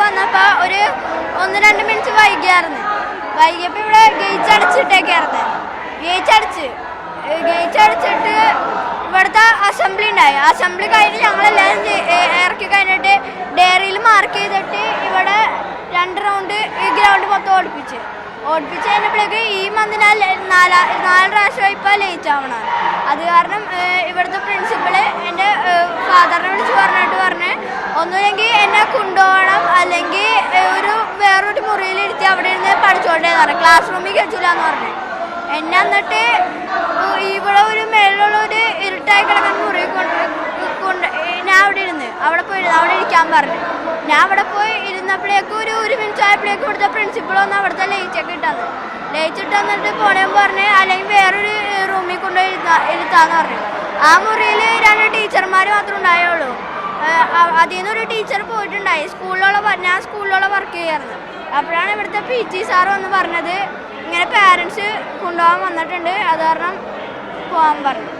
വന്നപ്പോൾ ഒരു 1-2 മിനിറ്റ് വൈകിയപ്പോൾ ഇവിടെ ഗേറ്റ് അടച്ചിട്ടേക്കായിരുന്നു. ഗേറ്റ് അടച്ചിട്ട് ഇവിടുത്തെ അസംബ്ലി ഉണ്ടായി. അസംബ്ലി കഴിഞ്ഞ് ഞങ്ങളെല്ലാവരും ഇറക്കി കഴിഞ്ഞിട്ട് ഡയറിയിൽ മാർക്ക് ചെയ്തിട്ട് ഇവിടെ 2 റൗണ്ട് ഈ ഗ്രൗണ്ട് മൊത്തം ഓടിപ്പിച്ച് കഴിഞ്ഞപ്പോഴേക്ക് ഈ മന്തിനാൽ 4 പ്രാവശ്യം ഇപ്പോൾ ലേറ്റ് ആവണം. അത് കാരണം ഇവിടുത്തെ പ്രിൻസിപ്പള് എൻ്റെ ഫാദറിനെ വിളിച്ച് പറഞ്ഞ് ഒന്നുമില്ലെങ്കിൽ എന്നെ കൊണ്ടുപോകണം, അല്ലെങ്കിൽ വേറൊരു മുറിയിലിരുത്തി അവിടെ ഇരുന്ന് പഠിച്ചോണ്ടേന്ന് പറഞ്ഞു. ക്ലാസ് റൂമിൽ കയറ്റില്ല എന്ന് പറഞ്ഞു. എന്നെ എന്നിട്ട് ഇവിടെ ഒരു മേളിലുള്ള ഒരു ഇരുട്ടായി കിടക്കുന്ന മുറി കൊണ്ട് ഞാൻ അവിടെ ഇരിക്കാൻ പറഞ്ഞു. ഞാൻ അവിടെ പോയി ഇരുന്നപ്പോഴേക്കും ഒരു മിനിറ്റ് ആയപ്പോഴേക്കും ഇവിടുത്തെ പ്രിൻസിപ്പൾ വന്ന് അവിടുത്തെ ലൈറ്റൊക്കെ ഇട്ട് വന്നിട്ട് പോണേന്ന് പറഞ്ഞ് അല്ലെങ്കിൽ വേറൊരു റൂമിൽ കൊണ്ടുപോയി ഇരുത്താന്ന് പറഞ്ഞു. ആ മുറിയിൽ 2 ടീച്ചർമാർ മാത്രമേ ഉണ്ടായുള്ളൂ. അതിൽ നിന്നൊരു ടീച്ചർ പോയിട്ടുണ്ടായി. ഞാൻ സ്കൂളിലുള്ള വർക്ക് ചെയ്യായിരുന്നു. അപ്പോഴാണ് ഇവിടുത്തെ PT സാർ വന്ന് പറഞ്ഞത് ഇങ്ങനെ പാരൻസ് കൊണ്ടുപോകാൻ വന്നിട്ടുണ്ട്, അത് കാരണം പോകാൻ പറഞ്ഞു.